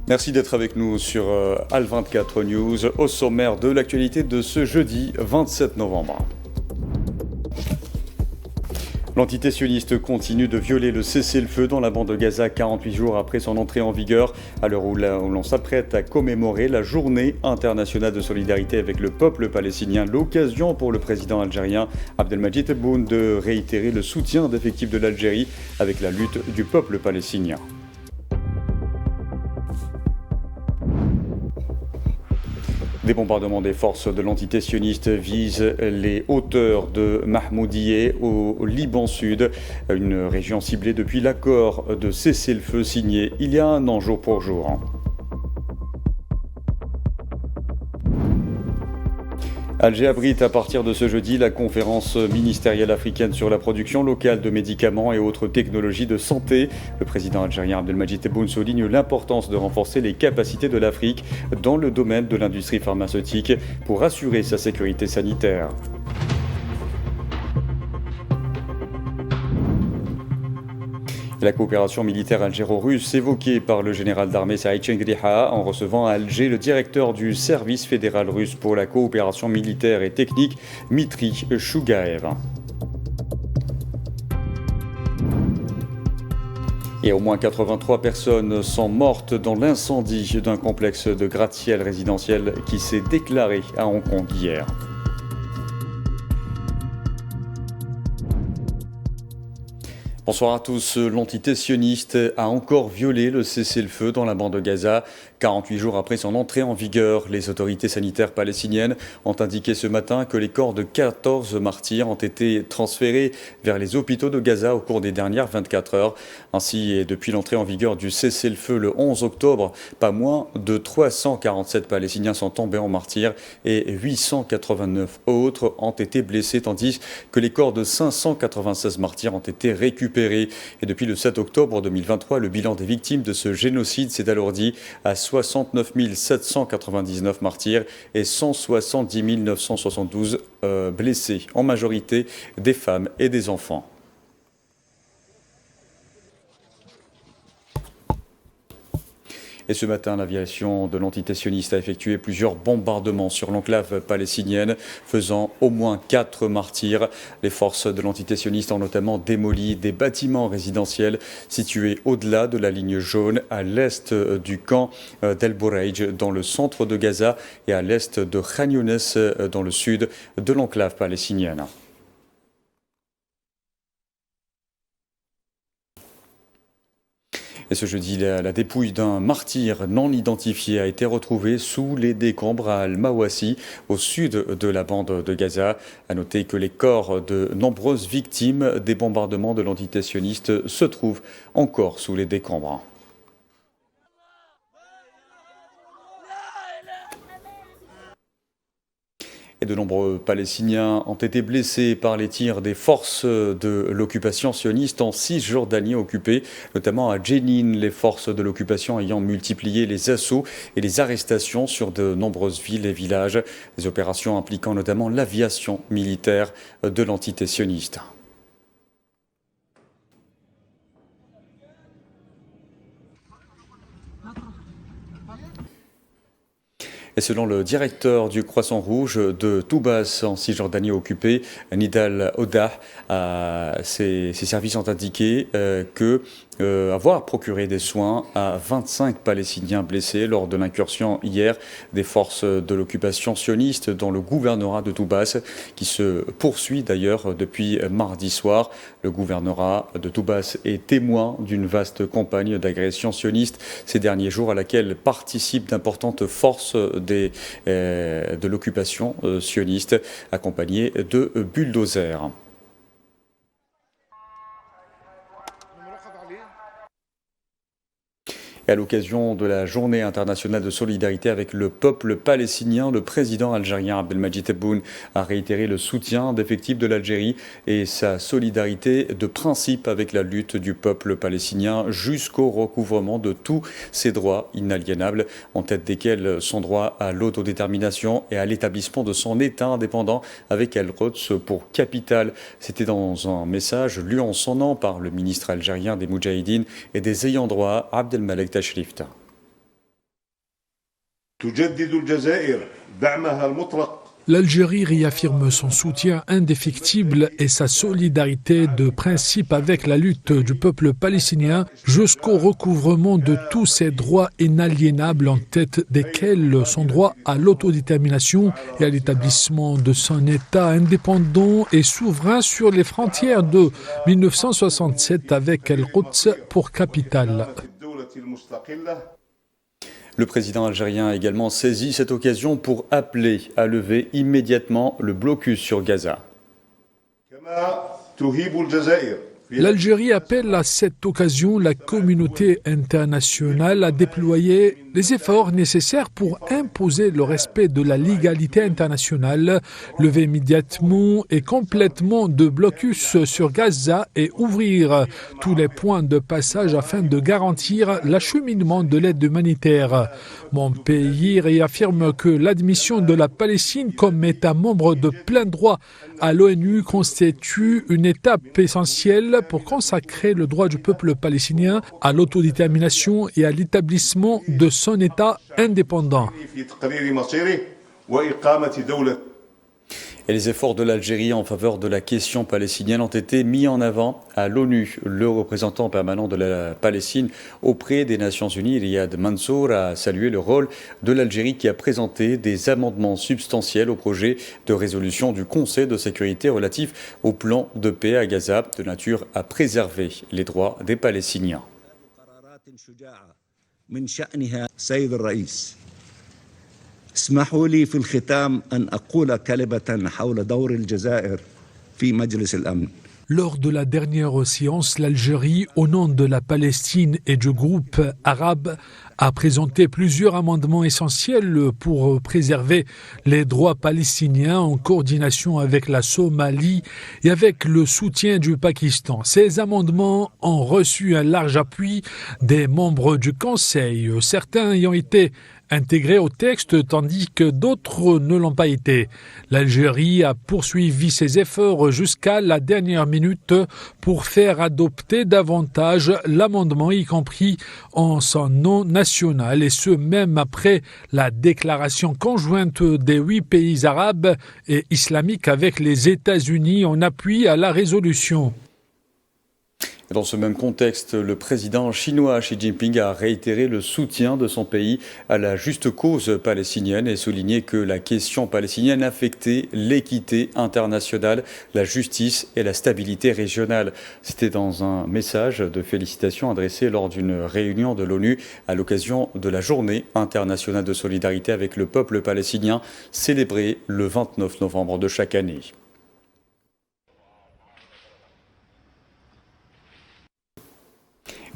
Merci d'être avec nous sur Al24 News, au sommaire de l'actualité de ce jeudi 27 novembre. L'entité sioniste continue de violer le cessez-le-feu dans la bande de Gaza 48 jours après son entrée en vigueur, à l'heure où l'on s'apprête à commémorer la journée internationale de solidarité avec le peuple palestinien. L'occasion pour le président algérien Abdelmadjid Tebboune de réitérer le soutien d'effectifs de l'Algérie avec la lutte du peuple palestinien. Des bombardements des forces de l'entité sioniste visent les hauteurs de Mahmoudiyeh au Liban Sud, une région ciblée depuis l'accord de cessez-le-feu signé il y a un an jour pour jour. Alger abrite à partir de ce jeudi la conférence ministérielle africaine sur la production locale de médicaments et autres technologies de santé. Le président algérien Abdelmadjid Tebboune souligne l'importance de renforcer les capacités de l'Afrique dans le domaine de l'industrie pharmaceutique pour assurer sa sécurité sanitaire. La coopération militaire algéro-russe évoquée par le général d'armée Saïd Chengriha en recevant à Alger le directeur du service fédéral russe pour la coopération militaire et technique, Dmitri Chougaev. Et au moins 83 personnes sont mortes dans l'incendie d'un complexe de gratte-ciel résidentiel qui s'est déclaré à Hong Kong hier. Bonsoir à tous. L'entité sioniste a encore violé le cessez-le-feu dans la bande de Gaza. 48 jours après son entrée en vigueur, les autorités sanitaires palestiniennes ont indiqué ce matin que les corps de 14 martyrs ont été transférés vers les hôpitaux de Gaza au cours des dernières 24 heures. Ainsi, et depuis l'entrée en vigueur du cessez-le-feu le 11 octobre, pas moins de 347 Palestiniens sont tombés en martyrs et 889 autres ont été blessés, tandis que les corps de 596 martyrs ont été récupérés. Et depuis le 7 octobre 2023, le bilan des victimes de ce génocide s'est alourdi à 69 799 martyrs et 170 972 blessés, en majorité des femmes et des enfants. Et ce matin, l'aviation de l'entité sioniste a effectué plusieurs bombardements sur l'enclave palestinienne, faisant au moins 4 martyrs. Les forces de l'entité sioniste ont notamment démoli des bâtiments résidentiels situés au-delà de la ligne jaune, à l'est du camp d'El Boreij, dans le centre de Gaza, et à l'est de Khan Younes, dans le sud de l'enclave palestinienne. Et ce jeudi, la dépouille d'un martyr non identifié a été retrouvée sous les décombres à Al-Mawassi, au sud de la bande de Gaza. À noter que les corps de nombreuses victimes des bombardements de l'entité sioniste se trouvent encore sous les décombres. Et de nombreux Palestiniens ont été blessés par les tirs des forces de l'occupation sioniste en Cisjordanie occupée, notamment à Jenin, les forces de l'occupation ayant multiplié les assauts et les arrestations sur de nombreuses villes et villages, des opérations impliquant notamment l'aviation militaire de l'entité sioniste. Et selon le directeur du Croissant Rouge de Toubas en Cisjordanie occupée, Nidal Odah, ses services ont indiqué avoir procuré des soins à 25 Palestiniens blessés lors de l'incursion hier des forces de l'occupation sioniste dans le gouvernorat de Toubas, qui se poursuit d'ailleurs depuis mardi soir. Le gouvernorat de Toubas est témoin d'une vaste campagne d'agression sioniste ces derniers jours à laquelle participent d'importantes forces de l'occupation sioniste, accompagnées de bulldozers. Et à l'occasion de la journée internationale de solidarité avec le peuple palestinien, le président algérien Abdelmadjid Tebboune a réitéré le soutien d'effectifs de l'Algérie et sa solidarité de principe avec la lutte du peuple palestinien jusqu'au recouvrement de tous ses droits inaliénables, en tête desquels son droit à l'autodétermination et à l'établissement de son État indépendant avec El-Quds pour capitale. C'était dans un message lu en son nom par le ministre algérien des Moudjahidines et des ayants droit, Abdelmalek Tashrifta. تجدد الجزائر دعمها المطلق. L'Algérie réaffirme son soutien indéfectible et sa solidarité de principe avec la lutte du peuple palestinien jusqu'au recouvrement de tous ses droits inaliénables, en tête desquels son droit à l'autodétermination et à l'établissement de son État indépendant et souverain sur les frontières de 1967 avec El-Quds pour capitale. Le président algérien a également saisi cette occasion pour appeler à lever immédiatement le blocus sur Gaza. L'Algérie appelle à cette occasion la communauté internationale à déployer les efforts nécessaires pour imposer le respect de la légalité internationale, lever immédiatement et complètement de blocus sur Gaza et ouvrir tous les points de passage afin de garantir l'acheminement de l'aide humanitaire. Mon pays réaffirme que l'admission de la Palestine comme État membre de plein droit à l'ONU constitue une étape essentielle pour consacrer le droit du peuple palestinien à l'autodétermination et à l'établissement de son État indépendant. Et les efforts de l'Algérie en faveur de la question palestinienne ont été mis en avant à l'ONU. Le représentant permanent de la Palestine auprès des Nations Unies, Riyad Mansour, a salué le rôle de l'Algérie qui a présenté des amendements substantiels au projet de résolution du Conseil de sécurité relatif au plan de paix à Gaza, de nature à préserver les droits des Palestiniens. اسمحوا لي في الختام أن أقول كلمة حول دور الجزائر في مجلس الأمن. Lors de la dernière séance, l'Algérie, au nom de la Palestine et du groupe arabe, a présenté plusieurs amendements essentiels pour préserver les droits palestiniens en coordination avec la Somalie et avec le soutien du Pakistan. Ces amendements ont reçu un large appui des membres du Conseil, certains ayant été intégrés au texte tandis que d'autres ne l'ont pas été. L'Algérie a poursuivi ses efforts jusqu'à la dernière minute pour faire adopter davantage l'amendement, y compris en son nom national, et ce même après la déclaration conjointe des 8 pays arabes et islamiques avec les États-Unis en appui à la résolution. Dans ce même contexte, le président chinois Xi Jinping a réitéré le soutien de son pays à la juste cause palestinienne et souligné que la question palestinienne affectait l'équité internationale, la justice et la stabilité régionale. C'était dans un message de félicitations adressé lors d'une réunion de l'ONU à l'occasion de la Journée internationale de solidarité avec le peuple palestinien, célébrée le 29 novembre de chaque année.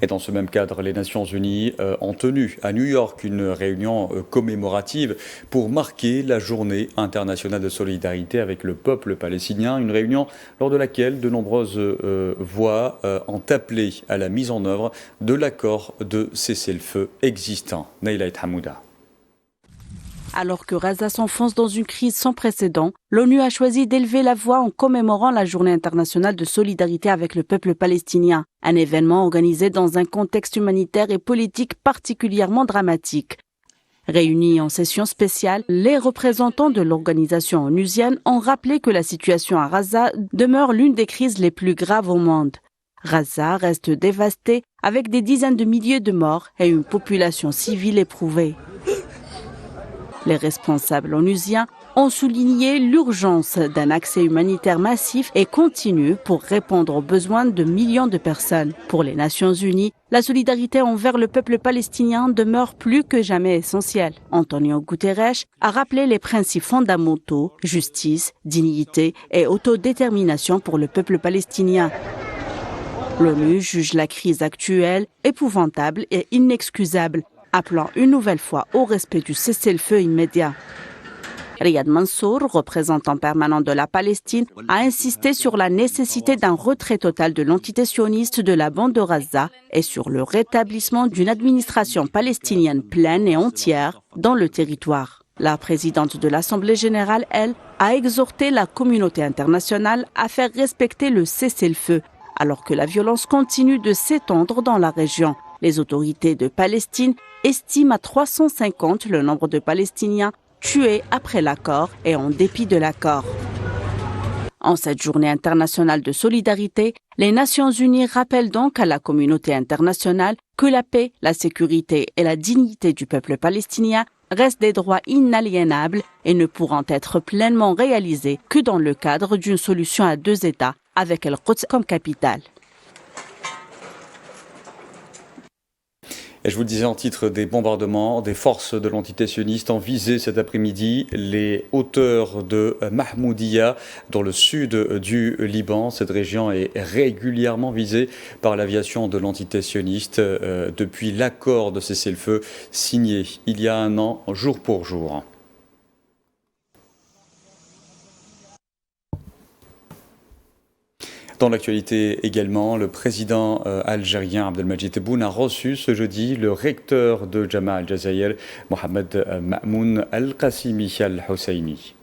Et dans ce même cadre, les Nations Unies ont tenu à New York une réunion commémorative pour marquer la Journée internationale de solidarité avec le peuple palestinien. Une réunion lors de laquelle de nombreuses voix ont appelé à la mise en œuvre de l'accord de cessez-le-feu existant. Naïla Hamouda. Alors que Gaza s'enfonce dans une crise sans précédent, l'ONU a choisi d'élever la voix en commémorant la Journée internationale de solidarité avec le peuple palestinien, un événement organisé dans un contexte humanitaire et politique particulièrement dramatique. Réunis en session spéciale, les représentants de l'organisation onusienne ont rappelé que la situation à Gaza demeure l'une des crises les plus graves au monde. Gaza reste dévastée avec des dizaines de milliers de morts et une population civile éprouvée. Les responsables onusiens ont souligné l'urgence d'un accès humanitaire massif et continu pour répondre aux besoins de millions de personnes. Pour les Nations Unies, la solidarité envers le peuple palestinien demeure plus que jamais essentielle. Antonio Guterres a rappelé les principes fondamentaux, justice, dignité et autodétermination pour le peuple palestinien. L'ONU juge la crise actuelle épouvantable et inexcusable, appelant une nouvelle fois au respect du cessez-le-feu immédiat. Riyad Mansour, représentant permanent de la Palestine, a insisté sur la nécessité d'un retrait total de l'entité sioniste de la bande de Gaza et sur le rétablissement d'une administration palestinienne pleine et entière dans le territoire. La présidente de l'Assemblée générale, elle, a exhorté la communauté internationale à faire respecter le cessez-le-feu, alors que la violence continue de s'étendre dans la région. Les autorités de Palestine estime à 350 le nombre de Palestiniens tués après l'accord et en dépit de l'accord. En cette journée internationale de solidarité, les Nations unies rappellent donc à la communauté internationale que la paix, la sécurité et la dignité du peuple palestinien restent des droits inaliénables et ne pourront être pleinement réalisés que dans le cadre d'une solution à deux États, avec El-Quds comme capitale. Et je vous le disais en titre, des bombardements, des forces de l'entité sioniste ont visé cet après-midi les hauteurs de Mahmoudia dans le sud du Liban. Cette région est régulièrement visée par l'aviation de l'entité sioniste depuis l'accord de cessez-le-feu signé il y a un an, jour pour jour. Dans l'actualité également, le président algérien Abdelmadjid Tebboune a reçu ce jeudi le recteur de Jama al-Jazair, Mohamed Ma'moun al-Qassimi al-Husseini.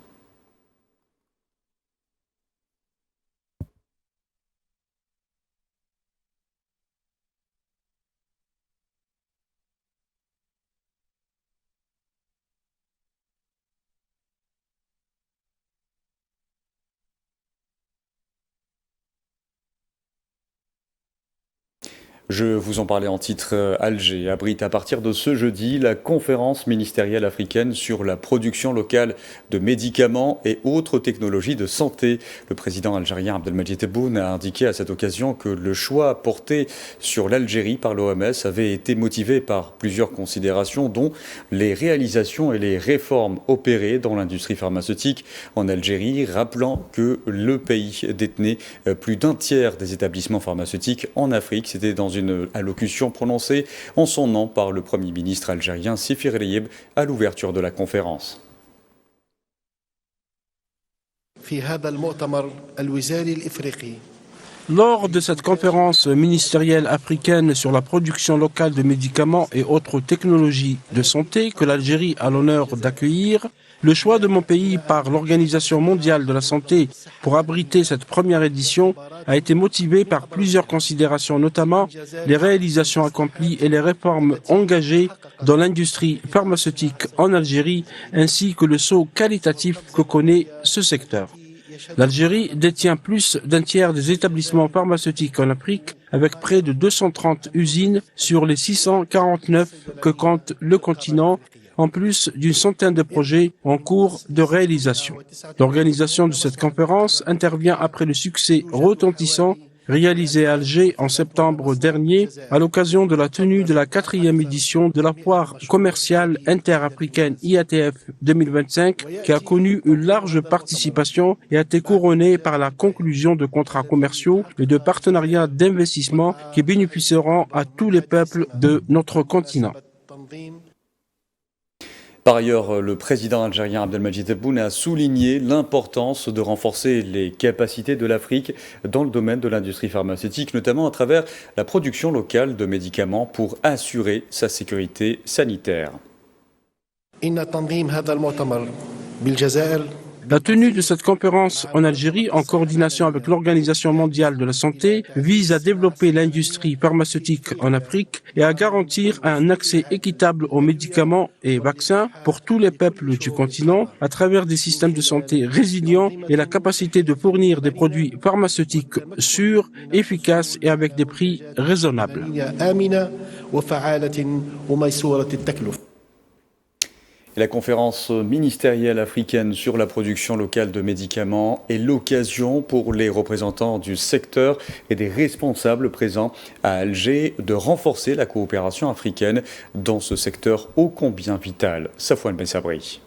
Je vous en parlais en titre, Alger abrite à partir de ce jeudi la conférence ministérielle africaine sur la production locale de médicaments et autres technologies de santé. Le président algérien Abdelmadjid Tebboune a indiqué à cette occasion que le choix porté sur l'Algérie par l'OMS avait été motivé par plusieurs considérations, dont les réalisations et les réformes opérées dans l'industrie pharmaceutique en Algérie, rappelant que le pays détenait plus d'un tiers des établissements pharmaceutiques en Afrique. C'était dans une allocution prononcée en son nom par le Premier ministre algérien Sifir Riyeb à l'ouverture de la conférence. Lors de cette conférence ministérielle africaine sur la production locale de médicaments et autres technologies de santé que l'Algérie a l'honneur d'accueillir, le choix de mon pays par l'Organisation mondiale de la santé pour abriter cette première édition a été motivé par plusieurs considérations, notamment les réalisations accomplies et les réformes engagées dans l'industrie pharmaceutique en Algérie, ainsi que le saut qualitatif que connaît ce secteur. L'Algérie détient plus d'un tiers des établissements pharmaceutiques en Afrique, avec près de 230 usines sur les 649 que compte le continent, en plus d'une centaine de projets en cours de réalisation. L'organisation de cette conférence intervient après le succès retentissant réalisé à Alger en septembre dernier à l'occasion de la tenue de la 4e édition de la foire commerciale interafricaine IATF 2025 qui a connu une large participation et a été couronnée par la conclusion de contrats commerciaux et de partenariats d'investissement qui bénéficieront à tous les peuples de notre continent. Par ailleurs, le président algérien Abdelmadjid Tebboune a souligné l'importance de renforcer les capacités de l'Afrique dans le domaine de l'industrie pharmaceutique, notamment à travers la production locale de médicaments pour assurer sa sécurité sanitaire. La tenue de cette conférence en Algérie, en coordination avec l'Organisation mondiale de la santé, vise à développer l'industrie pharmaceutique en Afrique et à garantir un accès équitable aux médicaments et vaccins pour tous les peuples du continent à travers des systèmes de santé résilients et la capacité de fournir des produits pharmaceutiques sûrs, efficaces et avec des prix raisonnables. La conférence ministérielle africaine sur la production locale de médicaments est l'occasion pour les représentants du secteur et des responsables présents à Alger de renforcer la coopération africaine dans ce secteur ô combien vital. Safouane Ben Sabri.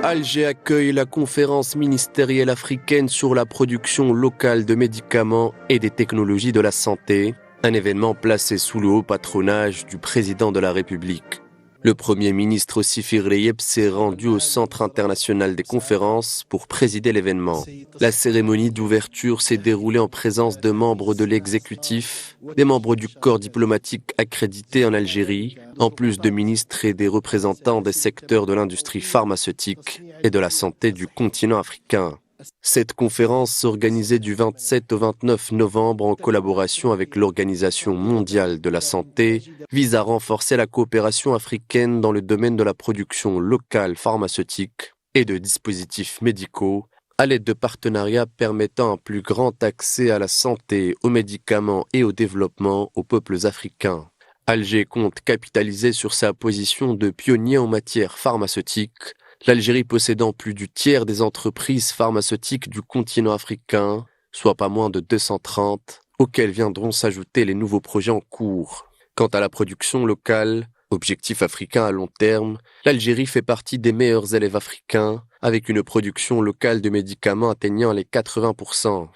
Alger accueille la conférence ministérielle africaine sur la production locale de médicaments et des technologies de la santé, un événement placé sous le haut patronage du président de la République. Le Premier ministre Sifir Riyeb s'est rendu au Centre international des conférences pour présider l'événement. La cérémonie d'ouverture s'est déroulée en présence de membres de l'exécutif, des membres du corps diplomatique accrédité en Algérie, en plus de ministres et des représentants des secteurs de l'industrie pharmaceutique et de la santé du continent africain. Cette conférence, organisée du 27 au 29 novembre en collaboration avec l'Organisation mondiale de la santé, vise à renforcer la coopération africaine dans le domaine de la production locale pharmaceutique et de dispositifs médicaux, à l'aide de partenariats permettant un plus grand accès à la santé, aux médicaments et au développement aux peuples africains. Alger compte capitaliser sur sa position de pionnier en matière pharmaceutique, l'Algérie possédant plus du tiers des entreprises pharmaceutiques du continent africain, soit pas moins de 230, auxquelles viendront s'ajouter les nouveaux projets en cours. Quant à la production locale, objectif africain à long terme, l'Algérie fait partie des meilleurs élèves africains, avec une production locale de médicaments atteignant les 80%.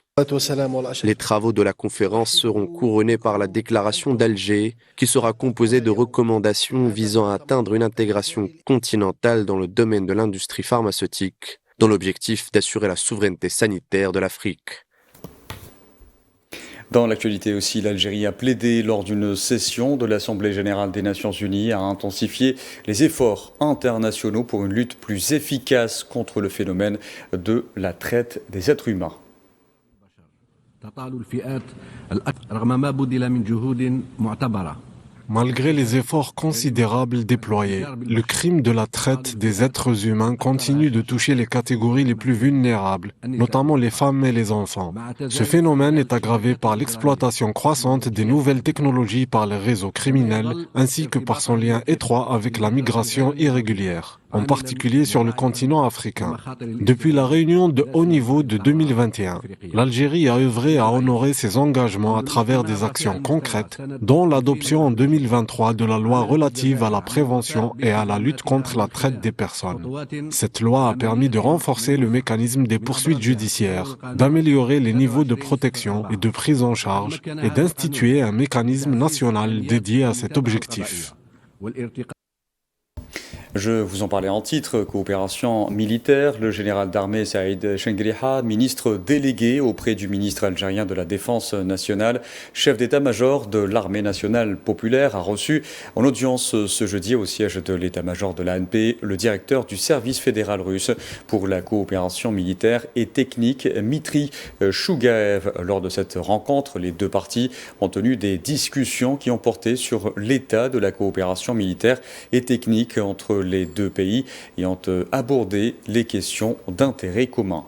Les travaux de la conférence seront couronnés par la déclaration d'Alger, qui sera composée de recommandations visant à atteindre une intégration continentale dans le domaine de l'industrie pharmaceutique, dans l'objectif d'assurer la souveraineté sanitaire de l'Afrique. Dans l'actualité aussi, l'Algérie a plaidé lors d'une session de l'Assemblée générale des Nations unies à intensifier les efforts internationaux pour une lutte plus efficace contre le phénomène de la traite des êtres humains. Malgré les efforts considérables déployés, le crime de la traite des êtres humains continue de toucher les catégories les plus vulnérables, notamment les femmes et les enfants. Ce phénomène est aggravé par l'exploitation croissante des nouvelles technologies par les réseaux criminels, ainsi que par son lien étroit avec la migration irrégulière, en particulier sur le continent africain. Depuis la réunion de haut niveau de 2021, l'Algérie a œuvré à honorer ses engagements à travers des actions concrètes, dont l'adoption en 2023 de la loi relative à la prévention et à la lutte contre la traite des personnes. Cette loi a permis de renforcer le mécanisme des poursuites judiciaires, d'améliorer les niveaux de protection et de prise en charge et d'instituer un mécanisme national dédié à cet objectif. Je vous en parlais en titre, coopération militaire. Le général d'armée Saïd Chengriha, ministre délégué auprès du ministre algérien de la Défense nationale, chef d'état-major de l'armée nationale populaire, a reçu en audience ce jeudi au siège de l'état-major de l'ANP le directeur du service fédéral russe pour la coopération militaire et technique, Dmitri Chougaev. Lors de cette rencontre, les deux parties ont tenu des discussions qui ont porté sur l'état de la coopération militaire et technique entre les deux pays et ont abordé les questions d'intérêt commun.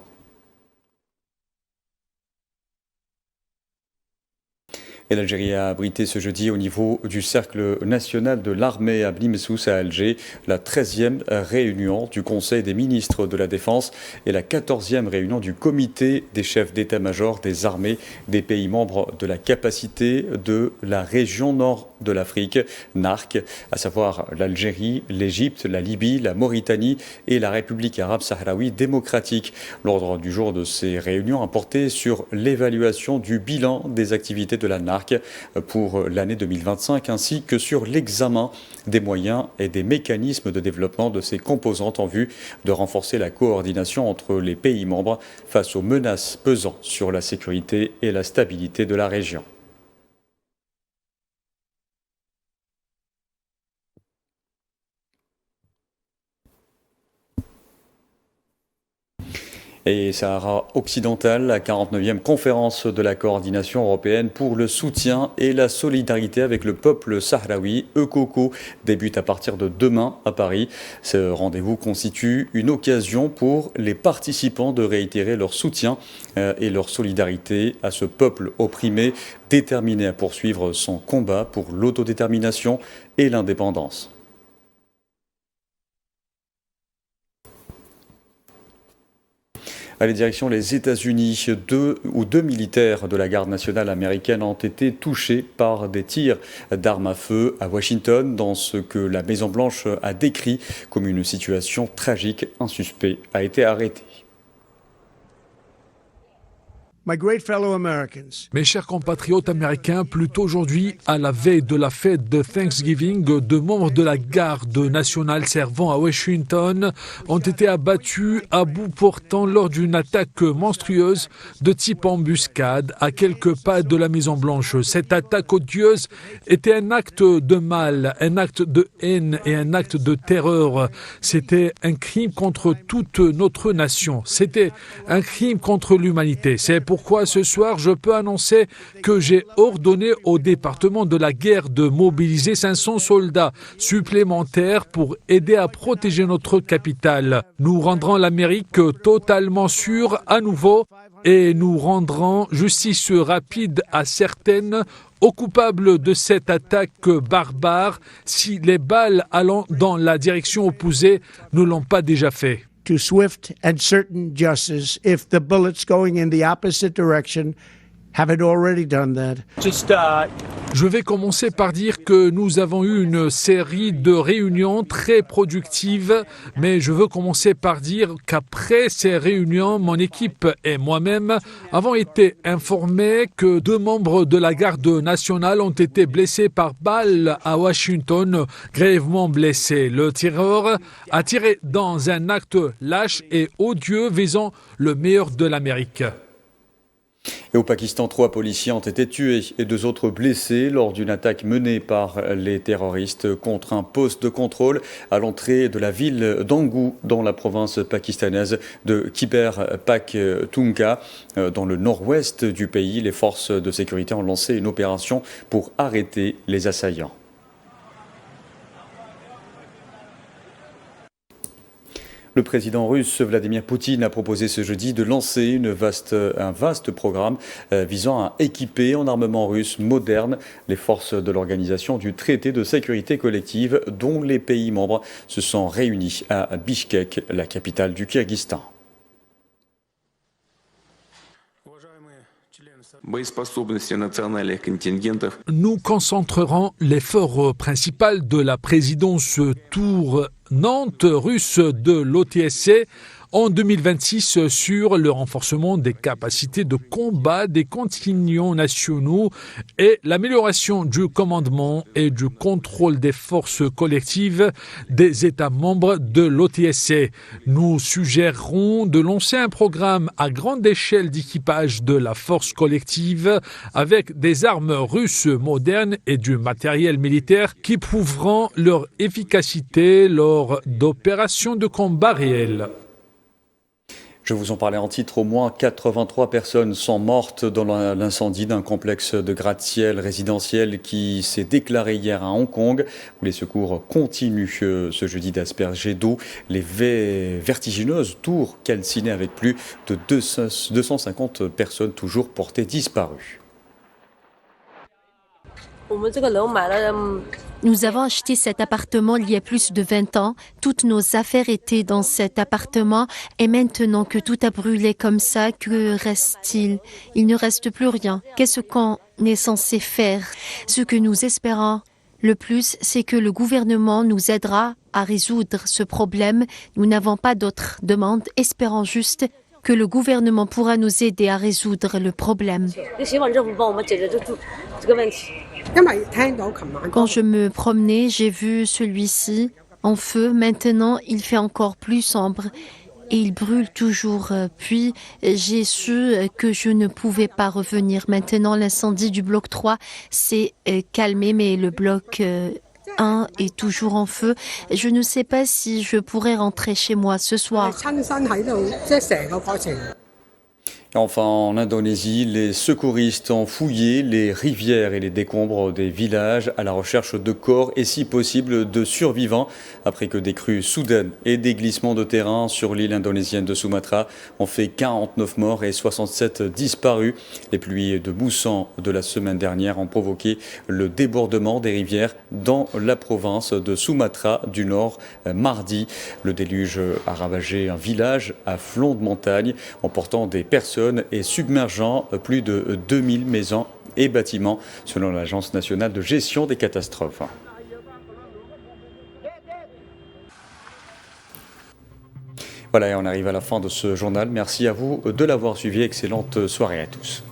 Et l'Algérie a abrité ce jeudi au niveau du Cercle national de l'armée à Blimsous à Alger la 13e réunion du Conseil des ministres de la Défense et la 14e réunion du Comité des chefs d'état-major des armées des pays membres de la capacité de la région nord de l'Afrique, NARC, à savoir l'Algérie, l'Égypte, la Libye, la Mauritanie et la République arabe sahraoui démocratique. L'ordre du jour de ces réunions a porté sur l'évaluation du bilan des activités de la NARC pour l'année 2025 ainsi que sur l'examen des moyens et des mécanismes de développement de ses composantes en vue de renforcer la coordination entre les pays membres face aux menaces pesant sur la sécurité et la stabilité de la région. Et Sahara occidental, la 49e conférence de la coordination européenne pour le soutien et la solidarité avec le peuple sahraoui, ECOCO, débute à partir de demain à Paris. Ce rendez-vous constitue une occasion pour les participants de réitérer leur soutien et leur solidarité à ce peuple opprimé, déterminé à poursuivre son combat pour l'autodétermination et l'indépendance. Allez, direction les États-Unis. Deux militaires de la garde nationale américaine ont été touchés par des tirs d'armes à feu à Washington, dans ce que la Maison-Blanche a décrit comme une situation tragique. Un suspect a été arrêté. Mes chers compatriotes américains, plus tôt aujourd'hui, à la veille de la fête de Thanksgiving, deux membres de la garde nationale servant à Washington ont été abattus à bout portant lors d'une attaque monstrueuse de type embuscade à quelques pas de la Maison-Blanche. Cette attaque odieuse était un acte de mal, un acte de haine et un acte de terreur. C'était un crime contre toute notre nation. C'était un crime contre l'humanité. C'est pourquoi ce soir, je peux annoncer que j'ai ordonné au département de la guerre de mobiliser 500 soldats supplémentaires pour aider à protéger notre capitale. Nous rendrons l'Amérique totalement sûre à nouveau et nous rendrons justice rapide à certaines aux coupables de cette attaque barbare si les balles allant dans la direction opposée ne l'ont pas déjà fait. To swift and certain justice if the bullets going in the opposite direction haven't already done that. Je vais commencer par dire que nous avons eu une série de réunions très productives, mais je veux commencer par dire qu'après ces réunions, mon équipe et moi-même avons été informés que 2 membres de la garde nationale ont été blessés par balle à Washington, grièvement blessés. Le tireur a tiré dans un acte lâche et odieux visant le meilleur de l'Amérique. Et au Pakistan, 3 policiers ont été tués et 2 autres blessés lors d'une attaque menée par les terroristes contre un poste de contrôle à l'entrée de la ville d'Angou dans la province pakistanaise de Khyber Pakhtunkhwa. Dans le nord-ouest du pays, les forces de sécurité ont lancé une opération pour arrêter les assaillants. Le président russe Vladimir Poutine a proposé ce jeudi de lancer un vaste programme visant à équiper en armement russe moderne les forces de l'organisation du traité de sécurité collective dont les pays membres se sont réunis à Bishkek, la capitale du Kirghizstan. Nous concentrerons l'effort principal de la présidence tournante russe de l'OTSC en 2026 sur le renforcement des capacités de combat des contingents nationaux et l'amélioration du commandement et du contrôle des forces collectives des États membres de l'OTSC. Nous suggérerons de lancer un programme à grande échelle d'équipage de la force collective avec des armes russes modernes et du matériel militaire qui prouveront leur efficacité lors d'opérations de combat réelles. Je vous en parlais en titre, au moins 83 personnes sont mortes dans l'incendie d'un complexe de gratte-ciel résidentiel qui s'est déclaré hier à Hong Kong, où les secours continuent ce jeudi d'asperger d'eau les vertigineuses tours calcinées avec plus de 250 personnes toujours portées disparues. Nous avons acheté cet appartement il y a plus de 20 ans. Toutes nos affaires étaient dans cet appartement et maintenant que tout a brûlé comme ça, que reste-t-il? Il ne reste plus rien. Qu'est-ce qu'on est censé faire? Ce que nous espérons le plus, c'est que le gouvernement nous aidera à résoudre ce problème. Nous n'avons pas d'autres demandes. Espérons juste que le gouvernement pourra nous aider à résoudre le problème. Quand je me promenais, j'ai vu celui-ci en feu. Maintenant, il fait encore plus sombre et il brûle toujours. Puis, j'ai su que je ne pouvais pas revenir. Maintenant, l'incendie du bloc 3 s'est calmé, mais le bloc 1 est toujours en feu. Je ne sais pas si je pourrais rentrer chez moi ce soir. Enfin, en Indonésie, les secouristes ont fouillé les rivières et les décombres des villages à la recherche de corps et, si possible, de survivants après que des crues soudaines et des glissements de terrain sur l'île indonésienne de Sumatra ont fait 49 morts et 67 disparus. Les pluies de mousson de la semaine dernière ont provoqué le débordement des rivières dans la province de Sumatra du Nord mardi. Le déluge a ravagé un village à flanc de montagne, emportant des personnes et submergeant plus de 2000 maisons et bâtiments, selon l'Agence nationale de gestion des catastrophes. Voilà, et on arrive à la fin de ce journal. Merci à vous de l'avoir suivi. Excellente soirée à tous.